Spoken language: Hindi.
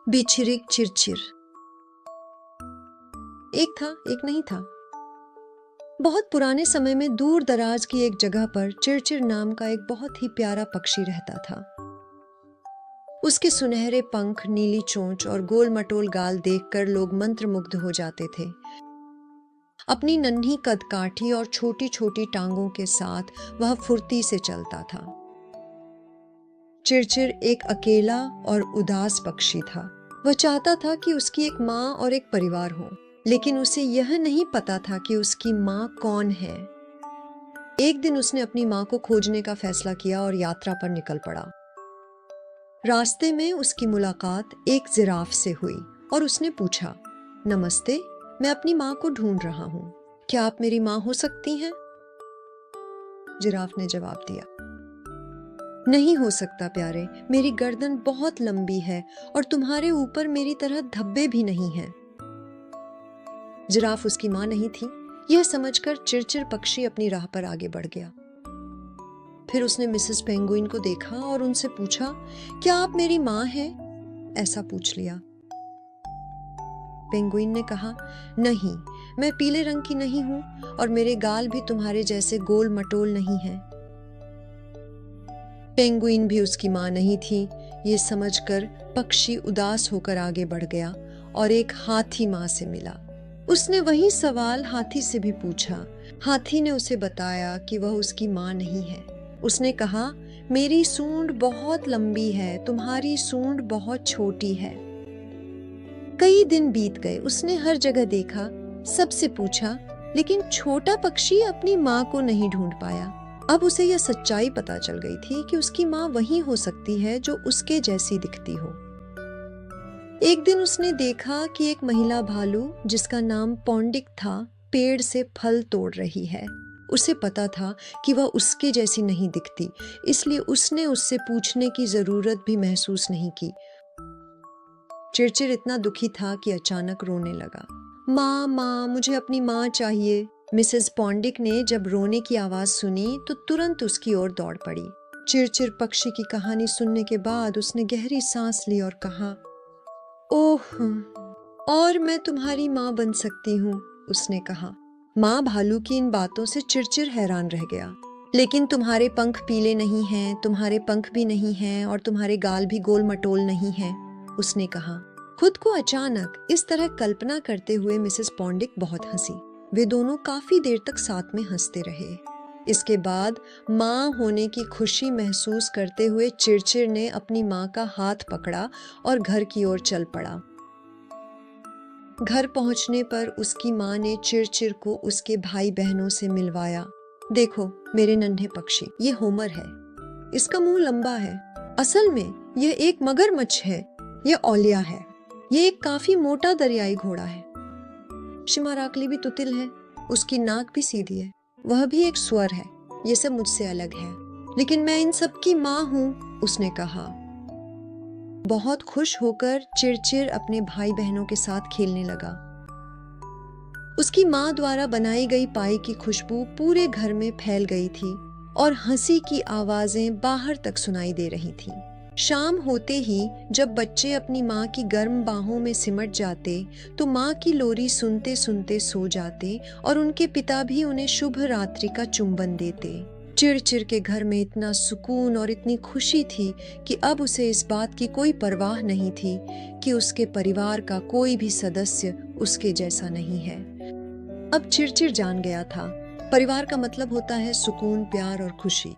बिछिरिक चिरचिर। एक था, एक नहीं था। बहुत पुराने समय में दूर दराज की एक जगह पर चिरचिर नाम का एक बहुत ही प्यारा पक्षी रहता था। उसके सुनहरे पंख, नीली चोंच और गोल मटोल गाल देखकर लोग मंत्रमुग्ध हो जाते थे। अपनी नन्ही कदकाठी और छोटी छोटी टांगों के साथ वह फुर्ती से चलता था। चिरचिर एक अकेला और उदास पक्षी था। वह चाहता था कि उसकी एक माँ और एक परिवार हो, लेकिन उसे यह नहीं पता था कि उसकी माँ कौन है। एक दिन उसने अपनी माँ को खोजने का फैसला किया और यात्रा पर निकल पड़ा। रास्ते में उसकी मुलाकात एक जिराफ से हुई और उसने पूछा, नमस्ते, मैं अपनी माँ को ढूंढ रहा हूँ, क्या आप मेरी माँ हो सकती हैं? जिराफ ने जवाब दिया, नहीं हो सकता प्यारे, मेरी गर्दन बहुत लंबी है और तुम्हारे ऊपर मेरी तरह धब्बे भी नहीं हैं। जिराफ उसकी माँ नहीं थी, यह समझकर चिरचिर पक्षी अपनी राह पर आगे बढ़ गया। फिर उसने मिसेस पेंगुइन को देखा और उनसे पूछा, क्या आप मेरी माँ हैं? ऐसा पूछ लिया। पेंगुइन ने कहा, नहीं, मैं पीले रंग की नहीं हूं और मेरे गाल भी तुम्हारे जैसे गोल मटोल नहीं हैं। पेंगुइन भी उसकी माँ नहीं थी। ये समझकर पक्षी उदास होकर आगे बढ़ गया और एक हाथी माँ से मिला। उसने वही सवाल हाथी से भी पूछा। हाथी ने उसे बताया कि वह उसकी माँ नहीं है। उसने कहा, मेरी सूंड बहुत लंबी है, तुम्हारी सूंड बहुत छोटी है। कई दिन बीत गए, उसने हर जगह देखा, सबसे पूछा, लेकिन छोटा पक्षी अपनी माँ को नहीं ढूंढ पाया। अब उसे यह सच्चाई पता चल गई थी कि उसकी माँ वही हो सकती है जो उसके जैसी दिखती हो। एक दिन उसने देखा कि एक महिला भालू, जिसका नाम पौंडिक था, पेड़ से फल तोड़ रही है। उसे पता था कि वह उसके जैसी नहीं दिखती, इसलिए उसने उससे पूछने की जरूरत भी महसूस नहीं की। चिरचिर इतना दुखी था कि अचानक रोने लगा। माँ, माँ, मुझे अपनी माँ चाहिए। मिसेस पौंडिक ने जब रोने की आवाज सुनी तो तुरंत उसकी ओर दौड़ पड़ी। चिरचिर पक्षी की कहानी सुनने के बाद उसने गहरी सांस ली और कहा, ओह, और मैं तुम्हारी माँ बन सकती हूँ, उसने कहा। माँ भालू की इन बातों से चिरचिर हैरान रह गया। लेकिन तुम्हारे पंख पीले नहीं हैं, तुम्हारे पंख भी नहीं हैं और तुम्हारे गाल भी गोल मटोल नहीं हैं, उसने कहा। खुद को अचानक इस तरह कल्पना करते हुए मिसेस पौंडिक बहुत हंसी। वे दोनों काफी देर तक साथ में हंसते रहे। इसके बाद माँ होने की खुशी महसूस करते हुए चिरचिर ने अपनी माँ का हाथ पकड़ा और घर की ओर चल पड़ा। घर पहुंचने पर उसकी माँ ने चिरचिर को उसके भाई बहनों से मिलवाया। देखो मेरे नन्हे पक्षी, ये होमर है। इसका मुंह लंबा है। असल में यह एक मगरमच्छ है। यह औलिया है। यह एक काफी मोटा दरियाई घोड़ा है। शिमाराकली भी तुतिल है। उसकी नाक भी सीधी है। वह भी एक स्वर है। ये सब मुझसे अलग है, लेकिन मैं इन सब की माँ हूँ, उसने कहा। बहुत खुश होकर चिरचिर अपने भाई बहनों के साथ खेलने लगा। उसकी माँ द्वारा बनाई गई पाई की खुशबू पूरे घर में फैल गई थी और हंसी की आवाजें बाहर तक सुनाई दे रही थीं। शाम होते ही जब बच्चे अपनी माँ की गर्म बाहों में सिमट जाते तो माँ की लोरी सुनते सुनते सो जाते और उनके पिता भी उन्हें शुभ रात्रि का चुंबन देते। चिरचिर के घर में इतना सुकून और इतनी खुशी थी कि अब उसे इस बात की कोई परवाह नहीं थी कि उसके परिवार का कोई भी सदस्य उसके जैसा नहीं है। अब चिरचिर जान गया था, परिवार का मतलब होता है सुकून, प्यार और खुशी।